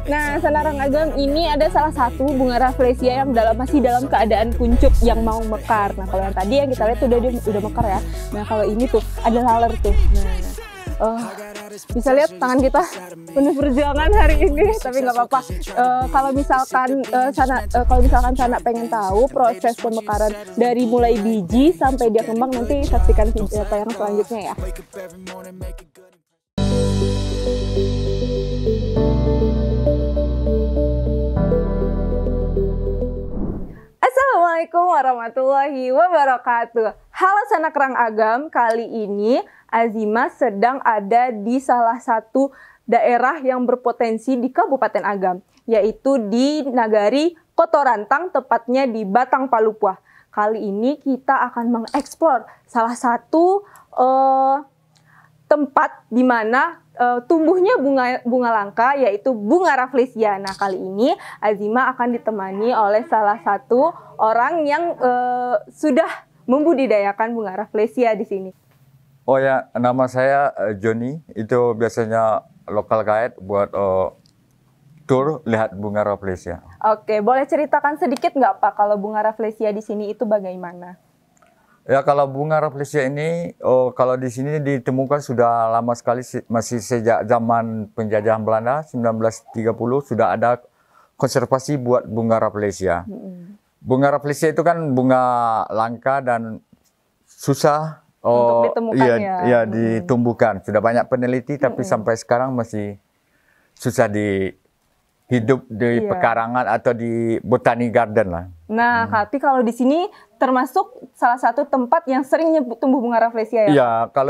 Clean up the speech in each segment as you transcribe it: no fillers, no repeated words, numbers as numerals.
Nah, Sanarang Agam ini ada salah satu bunga rafflesia yang masih dalam keadaan kuncup yang mau mekar. Nah, kalau yang tadi yang kita lihat udah mekar ya. Nah, kalau ini tuh ada laler tuh. Nah, bisa lihat tangan kita penuh perjuangan hari ini, tapi nggak apa-apa. Kalau misalkan Sana pengen tahu proses pemekaran dari mulai biji sampai dia kembang, nanti saksikan video yang selanjutnya ya. Assalamualaikum warahmatullahi wabarakatuh. Halo Sanarang Agam, kali ini Azima sedang ada di salah satu daerah yang berpotensi di Kabupaten Agam, yaitu di Nagari Kotorantang, tepatnya di Batang Palupuah. Kali ini kita akan mengeksplor salah satu tempat di mana tumbuhnya bunga langka, yaitu bunga rafflesia. Nah, kali ini Azima akan ditemani oleh salah satu orang yang sudah membudidayakan bunga rafflesia di sini. Oh ya, nama saya Joni. Itu biasanya lokal guide buat tour lihat bunga rafflesia. Oke, boleh ceritakan sedikit nggak Pak kalau bunga rafflesia di sini itu bagaimana? Ya, kalau bunga rafflesia ini, kalau di sini ditemukan sudah lama sekali, masih sejak zaman penjajahan Belanda 1930 sudah ada konservasi buat bunga rafflesia. Bunga rafflesia itu kan bunga langka dan susah untuk ditemukan ya ditumbuhkan. Sudah banyak peneliti, tapi sampai sekarang masih susah hidup di pekarangan atau di botani garden lah. Nah, tapi kalau di sini termasuk salah satu tempat yang sering tumbuh bunga rafflesia ya? Iya,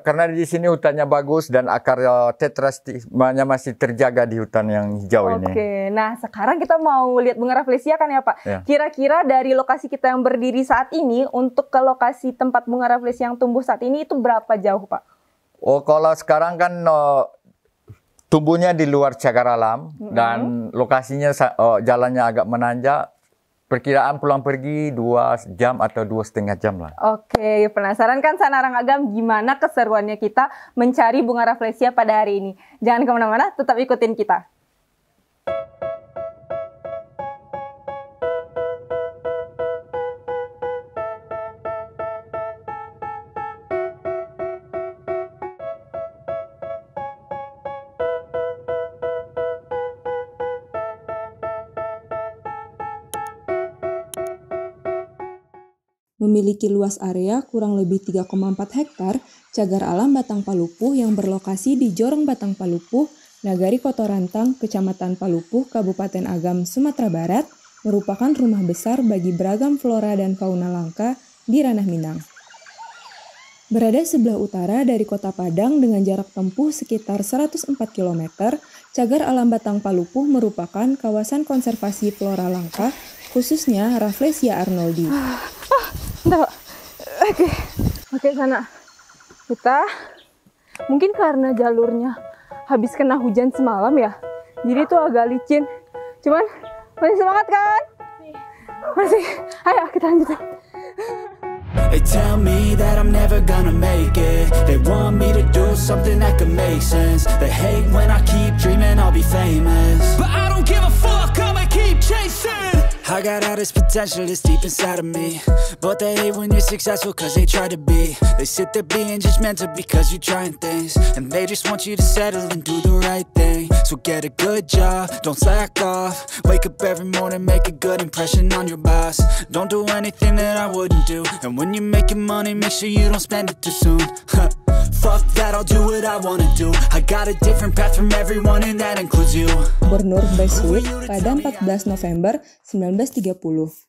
karena di sini hutannya bagus dan akar tetrastigmanya masih terjaga di hutan yang hijau ini. Oke, nah sekarang kita mau lihat bunga rafflesia kan ya Pak? Ya. Kira-kira dari lokasi kita yang berdiri saat ini untuk ke lokasi tempat bunga rafflesia yang tumbuh saat ini itu berapa jauh Pak? Oh, kalau sekarang kan tumbuhnya di luar cagar alam dan lokasinya jalannya agak menanjak. Perkiraan pulang pergi 2 jam atau 2,5 jam lah. Oke, penasaran kan Sanarang Agam gimana keseruannya kita mencari bunga rafflesia pada hari ini? Jangan kemana-mana, tetap ikutin kita. Memiliki luas area kurang lebih 3,4 hektar, cagar alam Batang Palupuh yang berlokasi di Jorong Batang Palupuh, Nagari Kotorantang, Kecamatan Palupuh, Kabupaten Agam, Sumatera Barat, merupakan rumah besar bagi beragam flora dan fauna langka di ranah Minang. Berada sebelah utara dari Kota Padang dengan jarak tempuh sekitar 104 km, cagar alam Batang Palupuh merupakan kawasan konservasi flora langka, khususnya Rafflesia arnoldi. Oke, Sana. Kita mungkin karena jalurnya habis kena hujan semalam ya, jadi tuh agak licin. Cuman masih semangat kan? Masih. Ayo kita lanjutin. They tell me that I'm never gonna make it. They want me to do something that could make sense. They hate when I keep dreaming I'll be famous, but I don't give a fuck, I'ma keep chasing. I got all this potential that's deep inside of me, but they hate when you're successful cause they try to be. They sit there being judgmental because you're trying things, and they just want you to settle and do the right thing. So get a good job, don't slack off. Wake up every morning, make a good impression on your boss. Don't do anything that I wouldn't do, and when you're making money, make sure you don't spend it too soon. Fuck that, I'll do what I wanna do. I got a different path from everyone and that includes you. Gubernur Basuit pada 14 November 1930.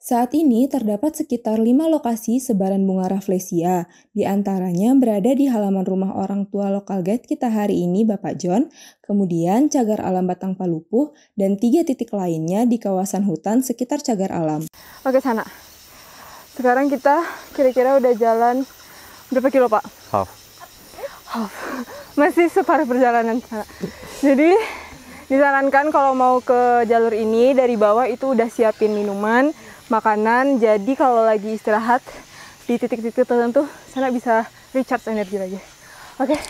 Saat ini terdapat sekitar 5 lokasi sebaran bunga rafflesia, di antaranya berada di halaman rumah orang tua lokal guide kita hari ini Bapak John, kemudian cagar alam Batang Palupuh, dan 3 titik lainnya di kawasan hutan sekitar cagar alam. Oke, Sana. Sekarang kita kira-kira udah jalan berapa kilo Pak? Half. Masih separuh perjalanan Sana. Jadi disarankan kalau mau ke jalur ini dari bawah itu udah siapin minuman, makanan, jadi kalau lagi istirahat di titik-titik tertentu Sana bisa recharge energi lagi. Oke,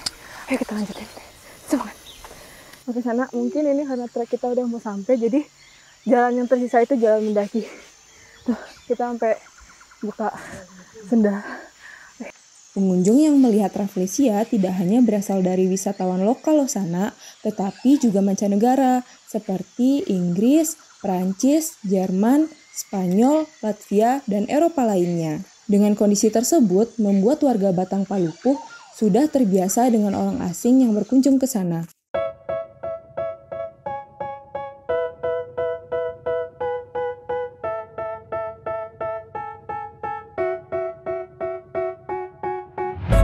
ayo kita lanjutin. Semangat. Oke sana, mungkin ini karena trek kita udah mau sampai, jadi jalan yang tersisa itu jalan mendaki. Tuh, kita sampai buka sendal. Pengunjung yang melihat Rafflesia tidak hanya berasal dari wisatawan lokal loh sana, tetapi juga mancanegara seperti Inggris, Prancis, Jerman, Spanyol, Latvia, dan Eropa lainnya. Dengan kondisi tersebut, membuat warga Batang Palupuh sudah terbiasa dengan orang asing yang berkunjung ke sana.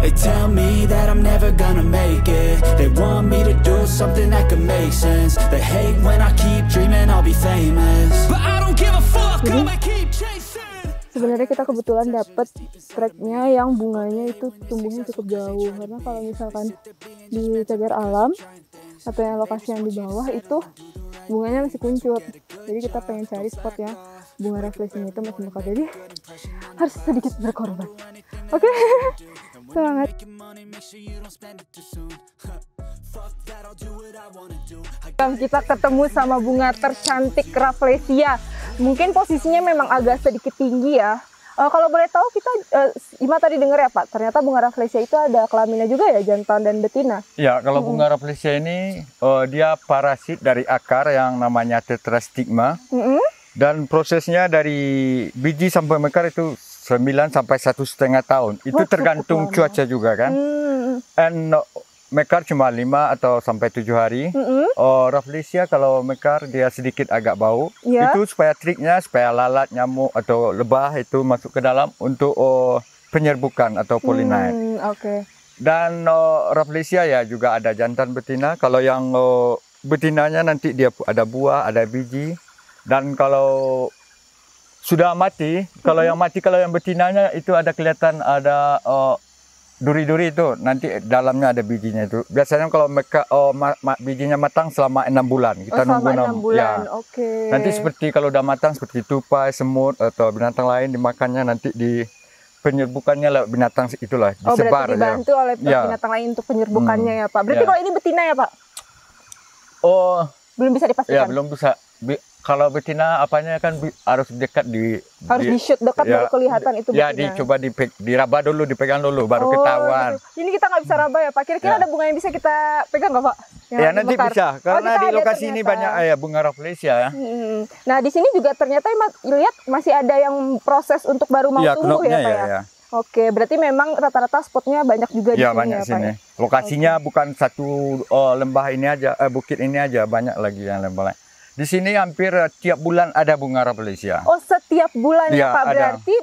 They tell me that I'm never gonna make it. They want me to do something that could make sense. They hate when I keep dreaming I'll be famous, but I don't give a fuck, I'ma keep chasing. Sebenarnya kita kebetulan dapet treknya yang bunganya itu tumbuhnya cukup jauh, karena kalau misalkan di Cagar Alam atau yang lokasi yang di bawah itu bunganya masih kuncup. Jadi kita pengen cari spot yang bunga Rafflesia itu masih mekar, jadi harus sedikit berkorban. Oke, semangat. Kita ketemu sama bunga tercantik Rafflesia. Mungkin posisinya memang agak sedikit tinggi ya. Kalau boleh tahu kita, Ima tadi dengar ya Pak, ternyata bunga Rafflesia itu ada kelaminnya juga ya, jantan dan betina. Ya, kalau bunga Rafflesia ini dia parasit dari akar yang namanya tetrastigma. Dan prosesnya dari biji sampai mekar itu 9 sampai 1,5 tahun. Itu tergantung cuaca juga kan. And mekar cuma 5 atau sampai 7 hari. Rafflesia kalau mekar dia sedikit agak bau. Itu supaya triknya supaya lalat, nyamuk atau lebah itu masuk ke dalam untuk penyerbukan atau pollinate. Dan Rafflesia ya juga ada jantan betina. Kalau yang betinanya nanti dia ada buah, ada biji. Dan kalau sudah mati, kalau yang mati, kalau yang betinanya itu ada kelihatan ada duri-duri itu, nanti dalamnya ada bijinya itu. Biasanya kalau mereka bijinya matang selama 6 bulan, kita nunggu 6 bulan. Ya. Nanti seperti kalau udah matang seperti tupai, semut atau binatang lain dimakannya, nanti di penyerbukannya lewat binatang itulah disebar. Berarti dibantu oleh binatang lain untuk penyerbukannya ya Pak. Berarti kalau ini betina ya Pak? Belum bisa dipastikan. Ya belum bisa. Kalau betina apanya kan harus dekat harus di-shoot dekat baru kelihatan itu betina. Ya dicoba diraba dulu, dipegang dulu baru ketahuan. Ini kita nggak bisa raba ya Pak. Kira-kira ada bunga yang bisa kita pegang nggak Pak? Ya nanti bisa, karena di lokasi ini banyak bunga Rafflesia ya. Nah di sini juga ternyata lihat masih ada yang proses untuk baru mau tumbuh ya Pak ya. Oke, berarti memang rata-rata spotnya banyak juga di sini banyak ya Pak. Sini. Lokasinya bukan satu lembah ini aja, bukit ini aja, banyak lagi yang lembah lain. Di sini hampir tiap bulan ada bunga Rafflesia. Oh, setiap bulan ya Pak. Berarti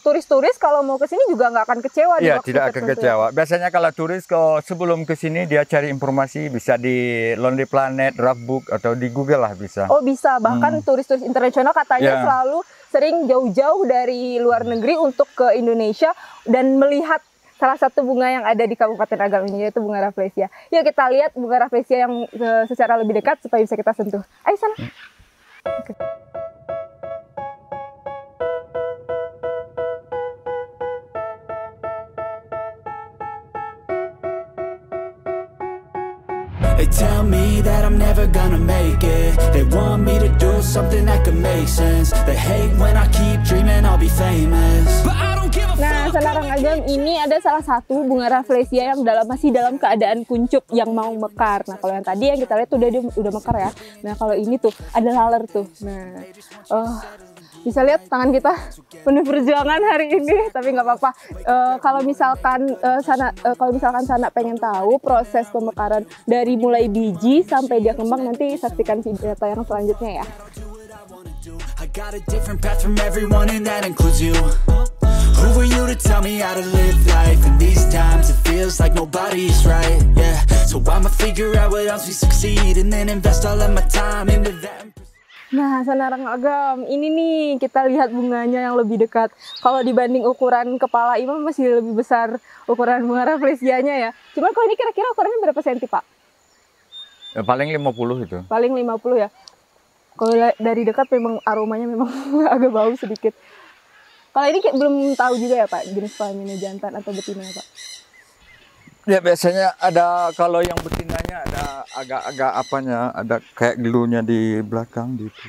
turis-turis kalau mau ke sini juga nggak akan kecewa di waktu tidak akan kecewa. Biasanya kalau turis sebelum ke sini dia cari informasi bisa di Lonely Planet, Draftbook atau di Google lah bisa. Oh, bisa. Bahkan turis-turis internasional katanya selalu sering jauh-jauh dari luar negeri untuk ke Indonesia dan melihat salah satu bunga yang ada di Kabupaten Agam ini, yaitu bunga Rafflesia. Yuk kita lihat bunga Rafflesia yang secara lebih dekat supaya bisa kita sentuh. Ayo sana. They tell me that I'm never gonna make it. They want me to do something that could make sense. They hate when I keep dreaming I'll be famous, but I don't give a fuck. Nah, Selarang Agam ini ada salah satu bunga Rafflesia yang masih dalam keadaan kuncup yang mau mekar. Nah, kalau yang tadi yang kita lihat tuh udah mekar ya. Nah, kalau ini tuh ada laler tuh. Nah, bisa lihat tangan kita penuh perjuangan hari ini, tapi nggak apa-apa. Kalau misalkan Sana pengen tahu proses pemekaran dari mulai biji sampai dia kembang, nanti saksikan video yang selanjutnya ya. I got a different path from everyone and that includes you. Who are you to tell me how to live life? In these times it feels like nobody's right. Yeah, so I'ma figure out what else we succeed and then invest all of my time into that. Nah, Selarang Agam, ini nih kita lihat bunganya yang lebih dekat. Kalau dibanding ukuran kepala Imam masih lebih besar ukuran bunga Rafflesianya ya. Cuman kalau ini kira-kira ukurannya berapa senti, Pak? Ya, paling 50 itu. Paling 50 ya. Kalau dari dekat memang aromanya memang agak bau sedikit. Kalau ini belum tahu juga ya Pak, jenis kelaminnya jantan atau betina ya Pak? Ya biasanya ada, kalau yang betinanya ada agak-agak apanya, ada kayak gelunya di belakang gitu.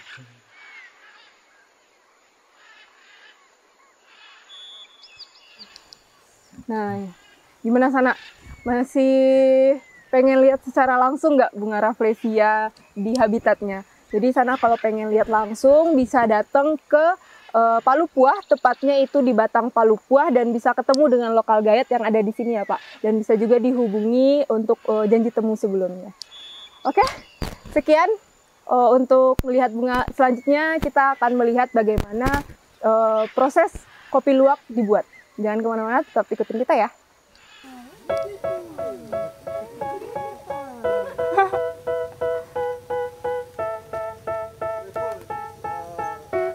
Nah, gimana Sana? Masih pengen lihat secara langsung nggak bunga rafflesia di habitatnya? Jadi Sana kalau pengen lihat langsung bisa datang ke Palupuah, tepatnya itu di Batang Palupuah, dan bisa ketemu dengan lokal guide yang ada di sini ya Pak. Dan bisa juga dihubungi untuk janji temu sebelumnya. Oke, sekian untuk melihat bunga. Selanjutnya kita akan melihat bagaimana proses kopi luwak dibuat. Jangan kemana-mana, tetap ikutin kita ya.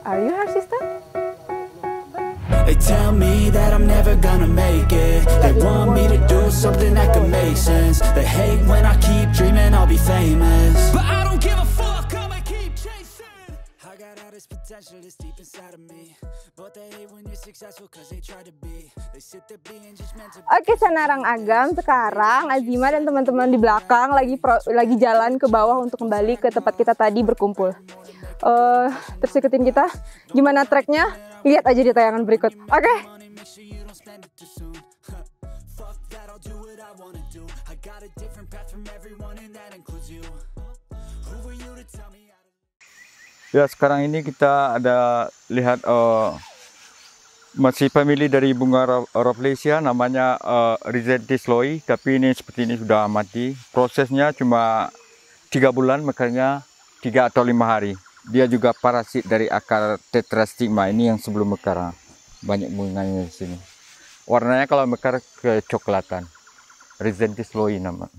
Are you her sister? They tell me that I'm never gonna make it. They want me to do something that could make sense. They hate when I keep dreaming I'll be famous, but I don't give a fuck, I'ma keep chasing. I got all this potential that's deep inside of me, but they hate when you're successful cause they try to be. They sit there being judgmental. Oke, Sanarang Agam, sekarang Azima dan teman-teman di belakang lagi jalan ke bawah untuk kembali ke tempat kita tadi berkumpul. Terus ikutin kita. Gimana treknya? Lihat aja di tayangan berikut. Oke. Ya, sekarang ini kita ada lihat masih family dari bunga rafflesia, namanya Rhizoanthus loei, tapi ini seperti ini sudah mati. Prosesnya cuma 3 bulan, makanya 3 atau 5 hari. Dia juga parasit dari akar tetrastigma ini yang sebelum mekar. Banyak bunganya di sini. Warnanya kalau mekar kecoklatan. Rhizoanthus loei nama.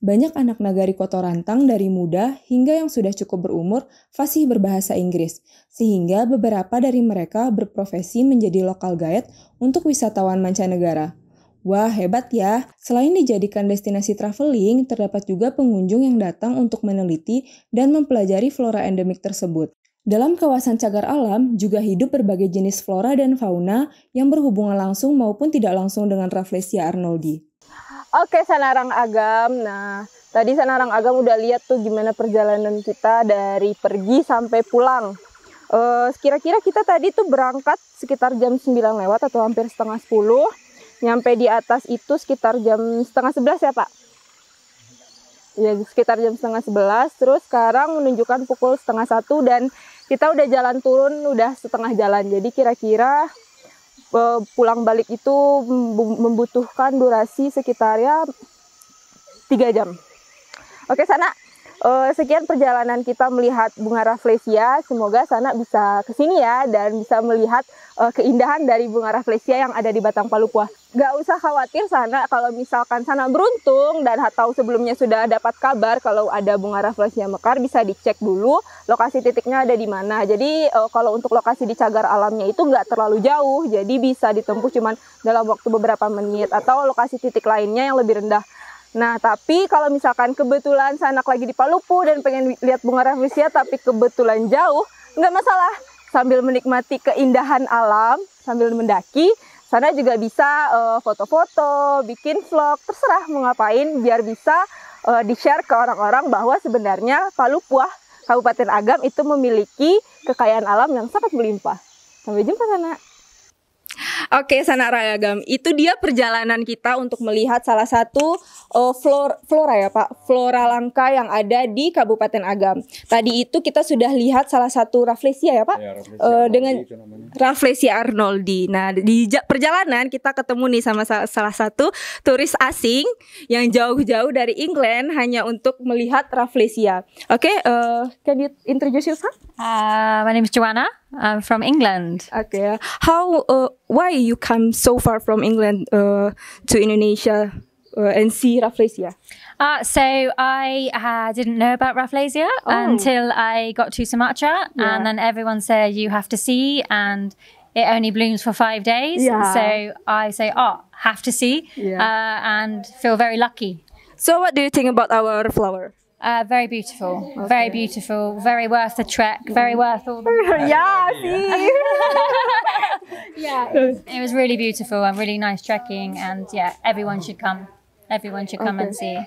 Banyak anak nagari Kotorantang dari muda hingga yang sudah cukup berumur fasih berbahasa Inggris, sehingga beberapa dari mereka berprofesi menjadi lokal guide untuk wisatawan mancanegara. Wah, hebat ya! Selain dijadikan destinasi traveling, terdapat juga pengunjung yang datang untuk meneliti dan mempelajari flora endemik tersebut. Dalam kawasan cagar alam juga hidup berbagai jenis flora dan fauna yang berhubungan langsung maupun tidak langsung dengan Rafflesia arnoldi. Oke, Sanarang Agam. Nah, tadi Sanarang Agam udah lihat tuh gimana perjalanan kita dari pergi sampai pulang. Kira-kira kita tadi tuh berangkat sekitar jam 9 lewat atau hampir setengah 10. Nyampe di atas itu sekitar jam setengah 11 ya Pak? Ya, sekitar jam setengah 11. Terus sekarang menunjukkan pukul setengah 1 dan kita udah jalan turun, udah setengah jalan. Jadi kira-kira pulang balik itu membutuhkan durasi sekitar ya 3 jam. Oke Sana, sekian perjalanan kita melihat bunga rafflesia. Semoga Sana bisa kesini ya dan bisa melihat keindahan dari bunga rafflesia yang ada di Batang Palupuah. Gak usah khawatir Sana, kalau misalkan Sana beruntung dan atau sebelumnya sudah dapat kabar kalau ada bunga rafflesia mekar, bisa dicek dulu lokasi titiknya ada di mana. Jadi kalau untuk lokasi di cagar alamnya itu nggak terlalu jauh, jadi bisa ditempuh cuman dalam waktu beberapa menit, atau lokasi titik lainnya yang lebih rendah. Nah, tapi kalau misalkan kebetulan Sanak lagi di Palupuh dan pengen lihat bunga rafflesia tapi kebetulan jauh, nggak masalah. Sambil menikmati keindahan alam, sambil mendaki, Sana juga bisa foto-foto, bikin vlog, terserah mau ngapain biar bisa di-share ke orang-orang bahwa sebenarnya Palupuah, Kabupaten Agam itu memiliki kekayaan alam yang sangat melimpah. Sampai jumpa Sana. Oke, Sanarang Agam, itu dia perjalanan kita untuk melihat salah satu flora ya Pak, flora langka yang ada di Kabupaten Agam. Tadi itu kita sudah lihat salah satu Rafflesia ya Pak, dengan Rafflesia arnoldi. Nah di perjalanan kita ketemu nih sama salah satu turis asing yang jauh-jauh dari England hanya untuk melihat Rafflesia. Oke, can you introduce yourself? My name is Joanna. I'm from England. Okay, why you come so far from England to Indonesia and see Rafflesia? So I didn't know about Rafflesia until I got to Sumatra, and then everyone said you have to see, and it only blooms for 5 days. So I say, have to see, and feel very lucky. So what do you think about our flower? Very beautiful, very beautiful, very worth the trek, very worth all the... See? It was really beautiful and really nice trekking, and everyone should come. Everyone should come and see.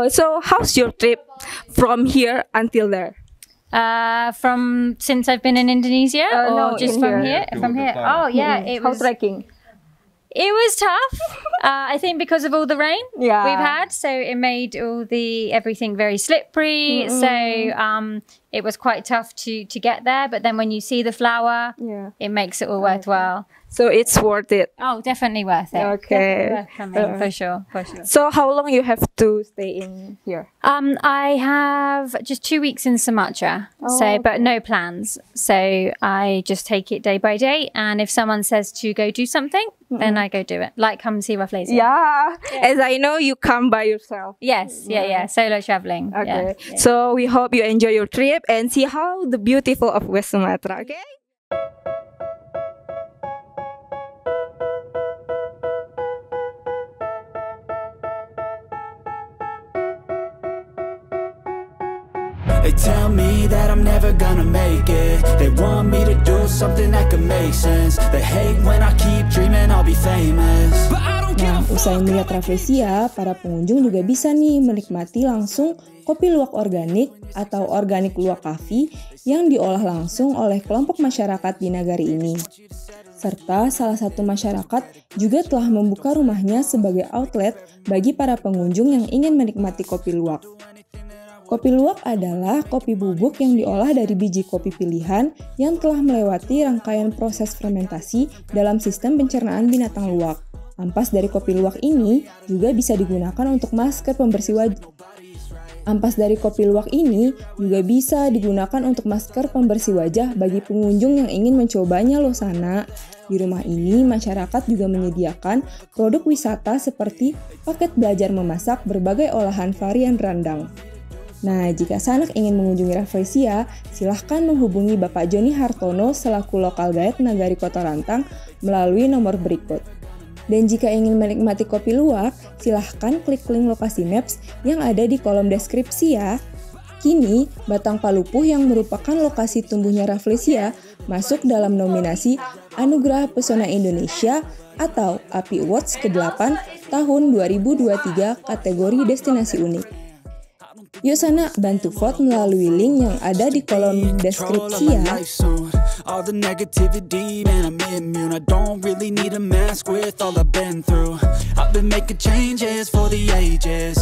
So how's your trip from here until there? From since I've been in Indonesia, or no, just from here? From here. Oh yeah, it was trekking. It was tough. I think because of all the rain we've had, so it made everything very slippery. So it was quite tough to get there. But then when you see the flower, it makes it all worthwhile. So it's worth it. Oh, definitely worth it. Okay, worth coming, for sure. So how long you have to stay in here? I have just 2 weeks in Sumatra, but no plans. So I just take it day by day, and if someone says to go do something, then I go do it. Like come see Rafflesia. As I know, you come by yourself. Yes, solo traveling. Okay, so we hope you enjoy your trip and see how the beautiful of West Sumatra. Okay. They tell me that I'm never gonna make it. They want me to do something that could make sense. They hate when I keep dreaming I'll be famous. Nah, usai melihat Rafflesia, para pengunjung juga bisa nih menikmati langsung kopi luwak organik atau organik luwak coffee yang diolah langsung oleh kelompok masyarakat di nagari ini. Serta salah satu masyarakat juga telah membuka rumahnya sebagai outlet bagi para pengunjung yang ingin menikmati kopi luwak. Kopi luwak adalah kopi bubuk yang diolah dari biji kopi pilihan yang telah melewati rangkaian proses fermentasi dalam sistem pencernaan binatang luwak. Ampas dari kopi luwak ini juga bisa digunakan untuk masker pembersih wajah. Ampas dari kopi luwak ini juga bisa digunakan untuk masker pembersih wajah bagi pengunjung yang ingin mencobanya loh sana. Di rumah ini, masyarakat juga menyediakan produk wisata seperti paket belajar memasak berbagai olahan varian rendang. Nah, jika Sanak ingin mengunjungi Rafflesia, silahkan menghubungi Bapak Joni Hartono selaku lokal guide Nagari Kotorantang melalui nomor berikut. Dan jika ingin menikmati kopi luwak, silahkan klik link lokasi maps yang ada di kolom deskripsi ya. Kini, Batang Palupuh yang merupakan lokasi tumbuhnya Rafflesia masuk dalam nominasi Anugerah Pesona Indonesia atau API Awards ke-8 tahun 2023 kategori Destinasi Unik. Yuk sana bantu vote melalui link yang ada di kolom deskripsi ya. All the negativity, man, I'm immune. I don't really need a mask with all I've been through. I've been making changes for the ages.